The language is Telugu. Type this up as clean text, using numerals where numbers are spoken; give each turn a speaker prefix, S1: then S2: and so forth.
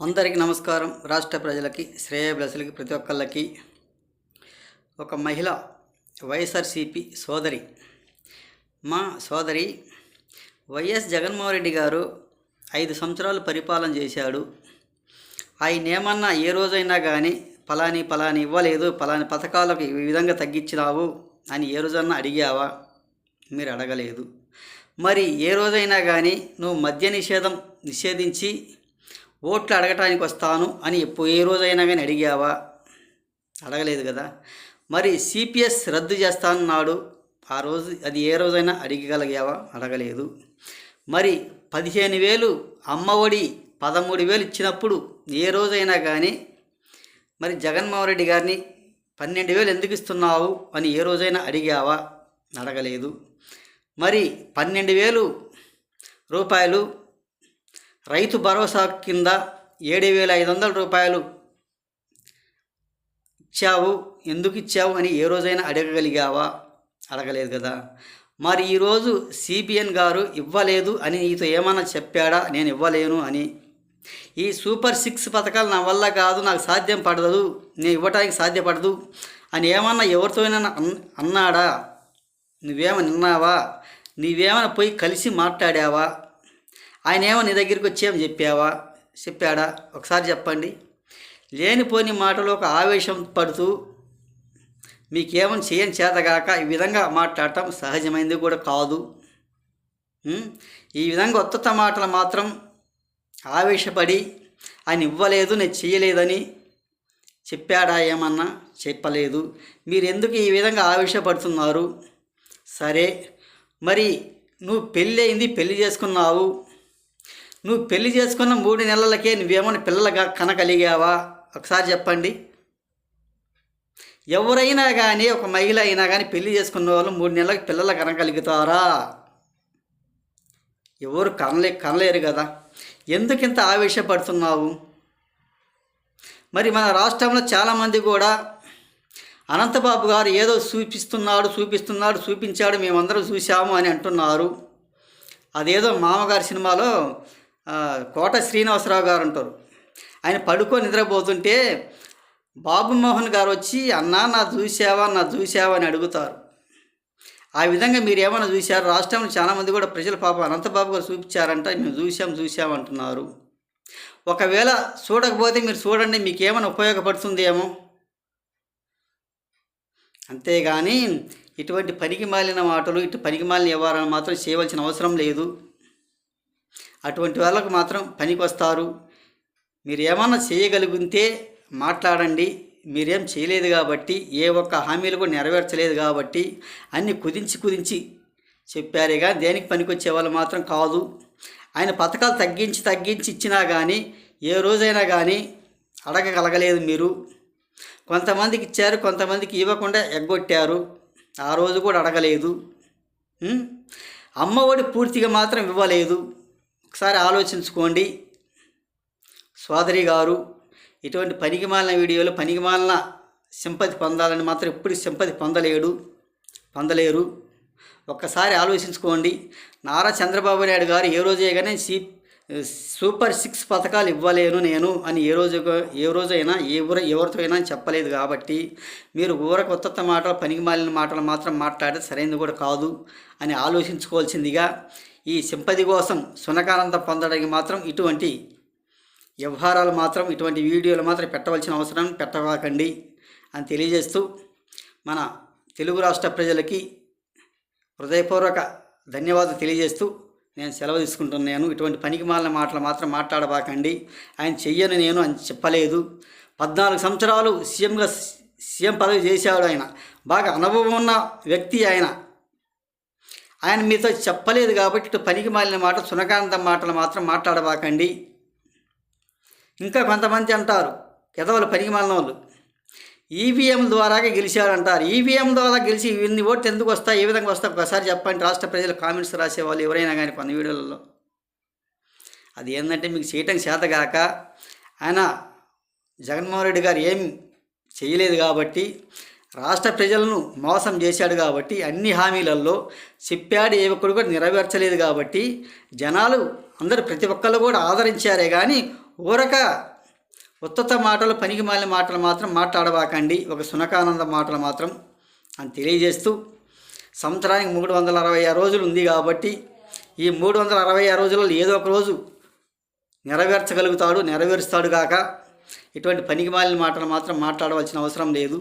S1: అందరికీ నమస్కారం. రాష్ట్ర ప్రజలకి, శ్రేయోభిలాషులకి, ప్రతి ఒక్కళ్ళకి ఒక మహిళ వైఎస్ఆర్సీపీ సోదరి, మా సోదరి వైఎస్ జగన్మోహన్ రెడ్డి గారు 5 సంవత్సరాలు పరిపాలన చేశాడు. ఆయన ఏమన్నా ఏ రోజైనా కానీ పలాని ఇవ్వలేదు, పలాని పథకాలకు ఈ విధంగా తగ్గించినావు అని ఏ రోజన్నా అడిగావా? మీరు అడగలేదు. మరి ఏ రోజైనా కానీ నువ్వు మద్య నిషేధించి ఓట్లు అడగటానికి వస్తాను అని ఏ రోజైనా కానీ అడిగావా? అడగలేదు కదా. మరి సిపిఎస్ రద్దు చేస్తానన్నాడు, ఆ రోజు అది ఏ రోజైనా అడగగలిగావా? అడగలేదు. మరి 15,000 అమ్మఒడి 13,000 ఇచ్చినప్పుడు ఏ రోజైనా కానీ మరి జగన్మోహన్ రెడ్డి గారిని 12,000 ఎందుకు ఇస్తున్నావు అని ఏ రోజైనా అడిగావా? అడగలేదు. మరి 12,000 రూపాయలు రైతు భరోసా కింద 7,500 రూపాయలు ఇచ్చావు, ఎందుకు ఇచ్చావు అని ఏ రోజైనా అడగగలిగావా? అడగలేదు కదా. మరి ఈరోజు సిబిఎన్ గారు ఇవ్వలేదు అని నీతో ఏమన్నా చెప్పాడా? నేను ఇవ్వలేను అని. ఈ సూపర్ 6 పథకాలు నా వల్ల కాదు, నాకు సాధ్యం పడదు, నేను ఇవ్వటానికి సాధ్యపడదు అని ఏమన్నా ఎవరితోనైనా అన్నాడా? నువ్వేమన్నా విన్నావా? నీవేమైనా పోయి కలిసి మాట్లాడావా? ఆయన ఏమో నీ దగ్గరికి వచ్చేమని చెప్పాడా? ఒకసారి చెప్పండి. లేనిపోని మాటలు ఒక ఆవేశం పడుతూ మీకేమని చేయని చేతగాక ఈ విధంగా మాట్లాడటం సహజమైంది కూడా కాదు. ఈ విధంగా కొత్త మాటలు మాత్రం ఆవేశపడి ఆయన ఇవ్వలేదు, నేను చేయలేదని చెప్పాడా? ఏమన్నా చెప్పలేదు. మీరు ఎందుకు ఈ విధంగా ఆవేశపడుతున్నారు? సరే, మరి నువ్వు పెళ్ళి చేసుకున్నావు, నువ్వు పెళ్లి చేసుకున్న 3 నెలలకే నువ్వేమైనా పిల్లలుగా కనగలిగావా? ఒకసారి చెప్పండి. ఎవరైనా కానీ, ఒక మహిళ అయినా కానీ పెళ్లి చేసుకున్న వాళ్ళు 3 నెలలకు పిల్లలు కనగలుగుతారా? ఎవరు కనలేరు కదా. ఎందుకింత ఆవేశపడుతున్నావు? మరి మన రాష్ట్రంలో చాలామంది కూడా అనంతబాబు గారు ఏదో చూపించాడు, మేమందరం చూసాము అని అంటున్నారు. అదేదో మామగారి సినిమాలో కోట శ్రీనివాసరావు గారు అంటారు, ఆయన పడుకొని నిద్రపోతుంటే బాబుమోహన్ గారు వచ్చి అన్నా నా చూసావా అని అడుగుతారు. ఆ విధంగా మీరు ఏమైనా చూశారు? రాష్ట్రంలో చాలామంది కూడా ప్రజలు పాపం అనంతబాబు గారు చూపించారంట, మేము చూసాం అంటున్నారు. ఒకవేళ చూడకపోతే మీరు చూడండి, మీకు ఏమైనా ఉపయోగపడుతుందేమో. అంతేగాని ఇటువంటి పనికి మాలిన మాటలు, పనికి మాలిన వ్యవహారాలు మాత్రం చేయవలసిన అవసరం లేదు. అటువంటి వాళ్ళకు మాత్రం పనికి వస్తారు. మీరు ఏమన్నా చేయగలిగితే మాట్లాడండి. మీరేం చేయలేదు కాబట్టి, ఏ ఒక్క హామీలు కూడా నెరవేర్చలేదు కాబట్టి అన్నీ కుదించి చెప్పారే కానీ దేనికి పనికొచ్చే వాళ్ళు మాత్రం కాదు. ఆయన పథకాలు తగ్గించి ఇచ్చినా కానీ ఏ రోజైనా కానీ అడగగలగలేదు మీరు. కొంతమందికి ఇచ్చారు, కొంతమందికి ఇవ్వకుండా ఎగ్గొట్టారు, ఆ రోజు కూడా అడగలేదు. అమ్మఒడి పూర్తిగా మాత్రం ఇవ్వలేదు. ఒకసారి ఆలోచించుకోండి సోదరి గారు. ఇటువంటి పనికిమాలిన వీడియోలు, పనికిమాలిన సింపతి పొందాలని మాత్రం ఎప్పుడు సింపతి పొందలేరు. ఒక్కసారి ఆలోచించుకోండి. నారా చంద్రబాబు నాయుడు గారు ఏ రోజే కానీ సూపర్ 6 పథకాలు ఇవ్వలేను నేను అని ఏ రోజైనా ఎవరితో అయినా చెప్పలేదు కాబట్టి మీరు కొత్త మాటలు, పనికిమాలిన మాటలు మాత్రం మాట్లాడితే సరైనది కూడా కాదు అని ఆలోచించుకోవాల్సిందిగా, ఈ సింపతి కోసం సునకానందం పొందడానికి మాత్రం ఇటువంటి వ్యవహారాలు మాత్రం, ఇటువంటి వీడియోలు మాత్రం పెట్టవాకండి అని తెలియజేస్తూ, మన తెలుగు రాష్ట్ర ప్రజలకి హృదయపూర్వక ధన్యవాదాలు తెలియజేస్తూ నేను సెలవు తీసుకుంటున్నాను. ఇటువంటి పనికిమాలిన మాటలు మాత్రం మాట్లాడబాకండి. ఆయన చెయ్యను నేను అని చెప్పలేదు. 14 సంవత్సరాలు సీఎం పదవి చేశాడు. ఆయన బాగా అనుభవం ఉన్న వ్యక్తి. ఆయన మీతో చెప్పలేదు కాబట్టి ఇటు పనికిమాలిన మాట, సునకానందం మాటలు మాత్రం మాట్లాడబాకండి. ఇంకా కొంతమంది అంటారు, ఎదవలు పనికిమాలిన వాళ్ళు, ఈవీఎం ద్వారాగా గెలిచాడంటారు. ఈవీఎం ద్వారా గెలిచి ఇన్ని ఓట్లు ఎందుకు వస్తాయి, ఏ విధంగా వస్తాయి ఒకసారి చెప్పండి. రాష్ట్ర ప్రజలు కామెంట్స్ రాసేవాళ్ళు ఎవరైనా కానీ కొన్ని వీడియోలలో అది ఏంటంటే, మీకు చేయటం చేతగాక ఆయన జగన్మోహన్ రెడ్డి గారు ఏం చేయలేదు కాబట్టి, రాష్ట్ర ప్రజలను మోసం చేశాడు కాబట్టి, అన్ని హామీలలో చెప్పాడు ఏ ఒక్కడు కూడా నెరవేర్చలేదు కాబట్టి జనాలు అందరూ ప్రతి ఒక్కళ్ళు కూడా ఆదరించారే కానీ ఊరక ఉత్తత మాటలు పనికి మాలిన మాటలు మాత్రం మాట్లాడబాకండి, ఒక సునకానంద మాటలు మాత్రం అని తెలియజేస్తూ, సంవత్సరానికి 366 రోజులు ఉంది కాబట్టి ఈ 366 రోజులలో ఏదో ఒక రోజు నెరవేర్చగలుగుతాడు, నెరవేరుస్తాడు కాక ఇటువంటి పనికి మాలిన మాటలు మాత్రం మాట్లాడవలసిన అవసరం లేదు.